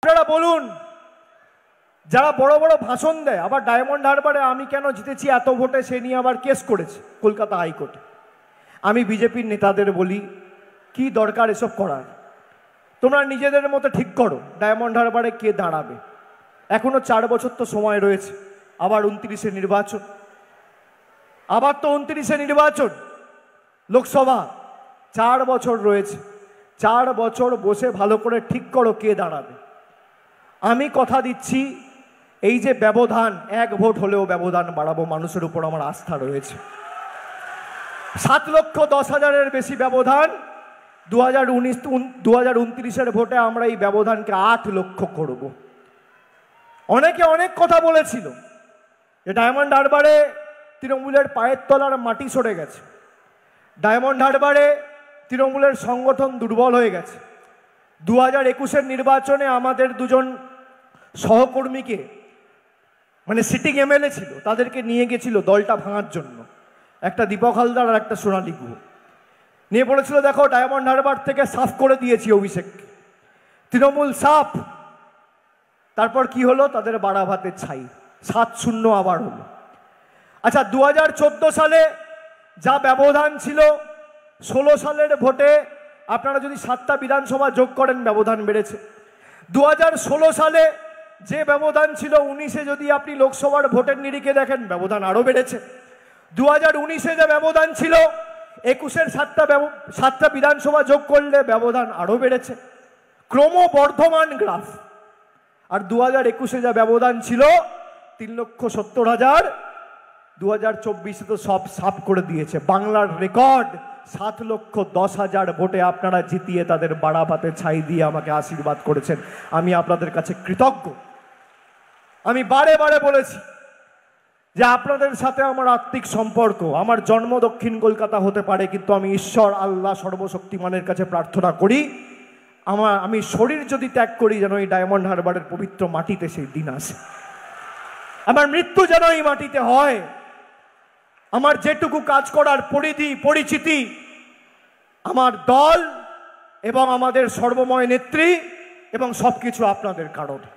আপনারা বলুন, যারা বড় বড় ভাষণ দেয়, আবার ডায়মন্ড হারবারে আমি কেন জিতেছি এত ভোটে সে নিয়ে আবার কেস করেছে কলকাতা হাইকোর্টে। আমি বিজেপির নেতাদের বলি, কি দরকার এসব করার? তোমরা নিজেদের মতো ঠিক করো ডায়মন্ড হারবারে কে দাঁড়াবে। এখনো 4 বছর তো সময় রয়েছে, আবার 29-এ নির্বাচন, আবার তো 29-এ নির্বাচন লোকসভা, 4 বছর রয়েছে। 4 বছর বসে ভালো করে ঠিক করো কে দাঁড়াবে। আমি কথা দিচ্ছি, এই যে ব্যবধান, 1 ভোট হলেও ব্যবধান বাড়াবো, মানুষের উপর আমার আস্থা রয়েছে। 7,10,000-এর বেশি ব্যবধান, 2029-এর ভোটে আমরা এই ব্যবধানকে 8 লক্ষ করব। অনেকে অনেক কথা বলেছিল যে ডায়মন্ড হারবারে তৃণমূলের পায়ের তলার মাটি সরে গেছে, ডায়মন্ড হারবারে তৃণমূলের সংগঠন দুর্বল হয়ে গেছে। 2021-এর নির্বাচনে আমাদের দুজন সহকর্মীকে, মানে সিটিং এমএলএ ছিল, তাদেরকে নিয়ে গেছিল দলটা ভাঙার জন্য, একটা দীপক হালদার আর একটা সোনালী গুহ নিয়ে বলেছিল, দেখো ডায়মন্ড হারবার থেকে সাফ করে দিয়েছি অভিষেককে, তৃণমূল সাফ। তারপর কি হলো? তাদের বাড়া ভাতের ছাই, 7-0 আবার হলো। আচ্ছা, 2014 সালে যা ব্যবধান ছিল, 16 সালের ভোটে আপনারা যদি 7টা বিধানসভা যোগ করেন ব্যবধান বেড়েছে। 2016 সালে যে ব্যবধান ছিল 19-এ যদি আপনি লোকসভার ভোটের নিরিখে দেখেন ব্যবধান আরও বেড়েছে। 2019-এ যে ব্যবধান ছিল 21-এর 7টা বিধানসভা যোগ করলে ব্যবধান আরও বেড়েছে, ক্রমবর্ধমান গ্রাফ। আর 2021-এ যা ব্যবধান ছিল 3,70,000, 2024-এ তো সব সাফ করে দিয়েছে। বাংলার রেকর্ড 7,10,000 ভোটে আপনারা জিতিয়ে তাদের বাড়া ভাতে ছাই দিয়ে আমাকে আশীর্বাদ করেছেন, আমি আপনাদের কাছে কৃতজ্ঞ। আমি বারে বারে বলেছি যে আপনাদের সাথে আমার আত্মিক সম্পর্ক, আমার জন্ম দক্ষিণ কলকাতা হতে পারে, কিন্তু আমি ঈশ্বর আল্লাহ সর্বশক্তিমানের কাছে প্রার্থনা করি আমি শরীর যদি ত্যাগ করি যেন এই ডায়মন্ড হারবারের পবিত্র মাটিতে সেই দিন আসে, আমার মৃত্যু যেন এই মাটিতে হয়। আমার যেটুকু কাজ করার পরিধি পরিচিতি আমার দল এবং আমাদের সর্বময় নেত্রী এবং সবকিছু আপনাদের কারণে।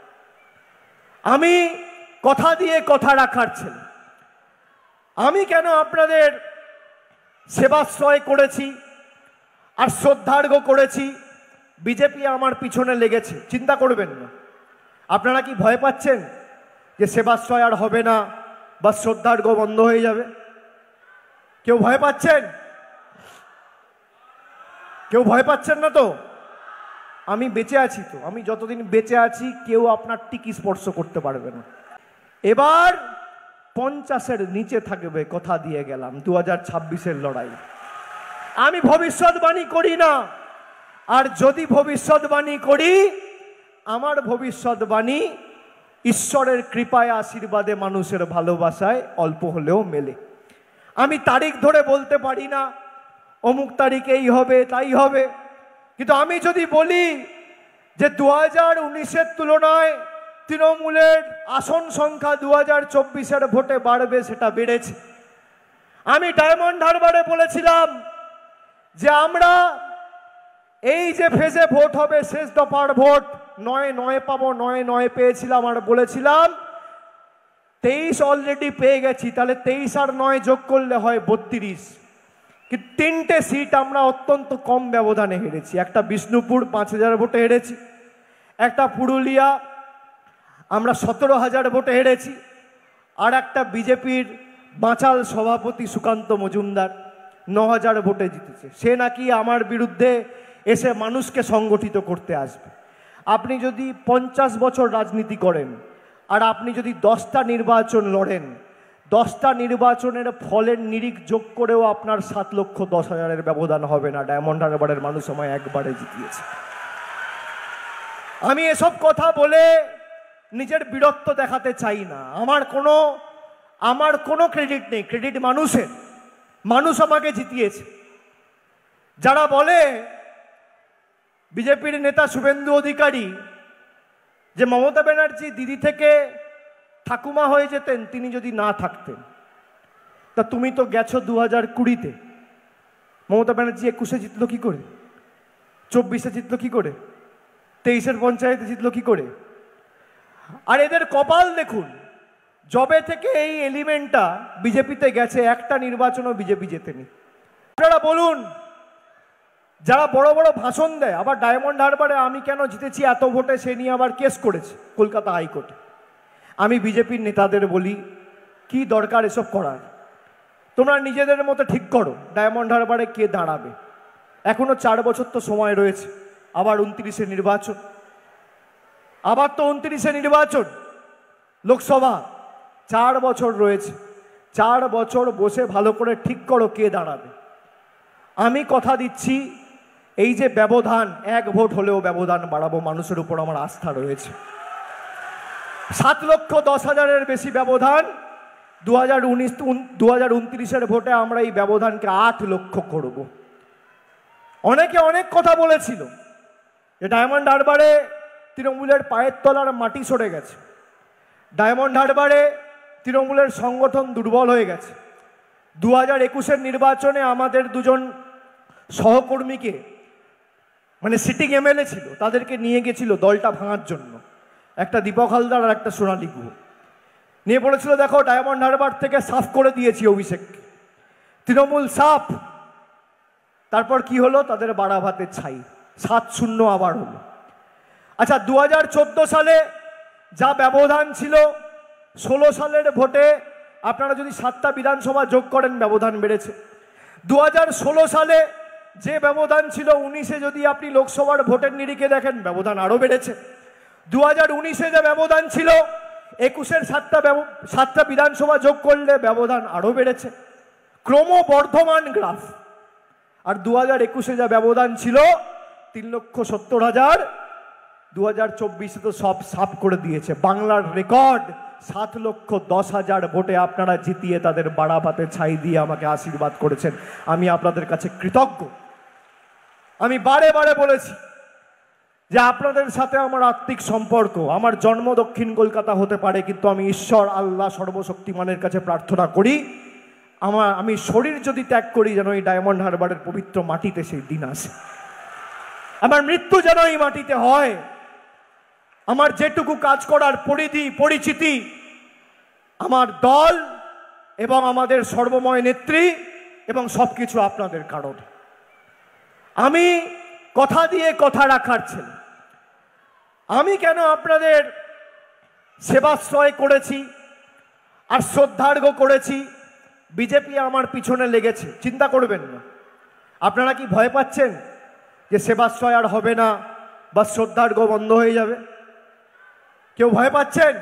আমি কথা দিয়ে কথা রাখার ছেলে। আমি কেন আপনাদের সেবাশ্রয় করেছি আর শ্রদ্ধার্ঘ্য করেছি? বিজেপি আমার পিছনে লেগেছে, চিন্তা করবেন না। আপনারা কি ভয় পাচ্ছেন যে সেবাশ্রয় আর হবে না বা শ্রদ্ধার্ঘ্য বন্ধ হয়ে যাবে? কেউ ভয় পাচ্ছেন? কেউ ভয় পাচ্ছেন না তো? আমি বেঁচে আছি তো, আমি যতদিন বেঁচে আছি কেউ আপনার টিকি স্পর্শ করতে পারবে না। এবার 50-এর নিচে থাকবে, কথা দিয়ে গেলাম। 2026-এর লড়াই আমি ভবিষ্যৎবাণী করি না, আর যদি ভবিষ্যৎবাণী করি আমার ভবিষ্যৎবাণী ঈশ্বরের কৃপায় আশীর্বাদে মানুষের ভালোবাসায় অল্প হলেও মেলে। আমি তারিখ ধরে বলতে পারি না অমুক তারিখে এই হবে তাই হবে, কিন্তু আমি যদি বলি যে 2019-এর তুলনায় তৃণমূলের আসন সংখ্যা 2024-এর ভোটে বাড়বে, সেটা বেড়েছে। আমি ডায়মন্ড হারবারে বলেছিলাম যে আমরা এই যে ফেজে ভোট হবে, শেষ দফার ভোট 9 পাবো, 9 পেয়েছিলাম, আর বলেছিলাম 23 অলরেডি পেয়ে গেছি, তাহলে 23 আর 9 যোগ করলে হয় 32। কিন্তু 3টে সিট আমরা অত্যন্ত কম ব্যবধানে হেরেছি। একটা বিষ্ণুপুর 5,000 ভোটে হেরেছি, একটা পুরুলিয়া আমরা 17,000 ভোটে হেরেছি, আর একটা বিজেপির বাঁচাল সভাপতি সুকান্ত মজুমদার 9,000 ভোটে জিতেছে। সে নাকি আমার বিরুদ্ধে এসে মানুষকে সংগঠিত করতে আসবে। আপনি যদি 50 বছর রাজনীতি করেন আর আপনি যদি 10টা নির্বাচন লড়েন, 10টা নির্বাচনের ফলের নিরিখ যোগ করেও আপনার 7,10,000-এর ব্যবধান হবে না। ডায়মন্ড হারবারের মানুষ আমায় একবারে জিতিয়েছে। আমি এসব কথা বলে নিজের বীরত্ব দেখাতে চাই না। আমার কোনো ক্রেডিট নেই, ক্রেডিট মানুষের। মানুষ আমাকে জিতিয়েছে। যারা বলে বিজেপির নেতা শুভেন্দু অধিকারী যে মমতা ব্যানার্জি দিদি থেকে ঠাকুমা হয়ে যেতেন তিনি যদি না থাকতেন, তা তুমি তো গেছো 2020-তে, মমতা ব্যানার্জি 21-এ জিতলো কি করে, 24-এ জিতলো কি করে? 23-এর পঞ্চায়েতে জিতলো কি করে? আর এদের কপাল দেখুন, জবে থেকে এই এলিমেন্টটা বিজেপিতে গেছে, একটা নির্বাচনও বিজেপি জেতেনি। আপনারা বলুন, যারা বড় বড় ভাষণ দেয়, আবার ডায়মন্ড হারবারে আমি কেন জিতেছি এত ভোটে সে নিয়ে আবার কেস করেছে কলকাতা হাইকোর্টে। আমি বিজেপির নেতাদের বলি, কি দরকার এসব করার? তোমরা নিজেদের মতো ঠিক করো ডায়মন্ড হারবারে কে দাঁড়াবে। এখনো 4 বছর তো সময় রয়েছে, আবার 29-এ নির্বাচন, আবার তো 29-এ নির্বাচন লোকসভা, 4 বছর রয়েছে। 4 বছর বসে ভালো করে ঠিক করো কে দাঁড়াবে। আমি কথা দিচ্ছি, এই যে ব্যবধান, 1 ভোট হলেও ব্যবধান বাড়াবো, মানুষের উপর আমার আস্থা রয়েছে। 7,10,000-এর বেশি ব্যবধান, 2029-এর ভোটে আমরা এই ব্যবধানকে 8 লক্ষ করব। অনেকে অনেক কথা বলেছিল যে ডায়মন্ড হারবারে তৃণমূলের পায়ের তলার মাটি সরে গেছে, ডায়মন্ড হারবারে তৃণমূলের সংগঠন দুর্বল হয়ে গেছে। 2021-এর নির্বাচনে আমাদের 2জন সহকর্মীকে, মানে সিটিং এমএলএ ছিল, তাদেরকে নিয়ে গেছিল দলটা ভাঙার জন্য, একটা দীপক হালদার আর একটা সোনালী গুহ নিয়ে বলেছিল, দেখো ডায়মন্ড হারবার থেকে সাফ করে দিয়েছি অভিষেককে, তৃণমূল সাফ। তারপর কি হলো? তাদের বাড়া ভাতের ছাই, 7-0 আবার হলো। আচ্ছা, 2014 সালে যা ব্যবধান ছিল, 16 সালের ভোটে আপনারা যদি 7টা বিধানসভা যোগ করেন ব্যবধান বেড়েছে। 2016 সালে যে ব্যবধান ছিল 19-এ যদি আপনি লোকসভার ভোটের নিরিখে দেখেন ব্যবধান আরও বেড়েছে। 2019-এ যে ব্যবধান ছিল 21-এর 7টা বিধানসভা যোগ করলে ব্যবধান আরও বেড়েছে, ক্রমবর্ধমান গ্রাফ। আর 2021-এ যা ব্যবধান ছিল 3,70,000, 2024-এ তো সব সাফ করে দিয়েছে। বাংলার রেকর্ড 7,10,000 ভোটে আপনারা জিতিয়ে তাদের বাড়া ভাতে ছাই দিয়ে আমাকে আশীর্বাদ করেছেন, আমি আপনাদের কাছে কৃতজ্ঞ। আমি বারে বারে বলেছি যে আপনাদের সাথে আমার আত্মিক সম্পর্ক, আমার জন্ম দক্ষিণ কলকাতা হতে পারে, কিন্তু আমি ঈশ্বর আল্লাহ সর্বশক্তিমানের কাছে প্রার্থনা করি আমি শরীর যদি ত্যাগ করি যেন এই ডায়মন্ড হারবারের পবিত্র মাটিতে সেই দিন আসে, আমার মৃত্যু যেন এই মাটিতে হয়। আমার যেটুকু কাজ করার পরিধি পরিচিতি আমার দল এবং আমাদের সর্বময় নেত্রী এবং সবকিছু আপনাদের কারণ। আমি কথা দিয়ে কথা রাখার ছেলে। আমি কেন আপনাদের সেবাশ্রয় করেছি আর শ্রদ্ধার্ঘ্য করেছি? বিজেপি আমার পিছনে লেগেছে, চিন্তা করবেন না। আপনারা কি ভয় পাচ্ছেন যে সেবাশ্রয় আর হবে না বা শ্রদ্ধার্ঘ্য বন্ধ হয়ে যাবে? কেউ ভয় পাচ্ছেন?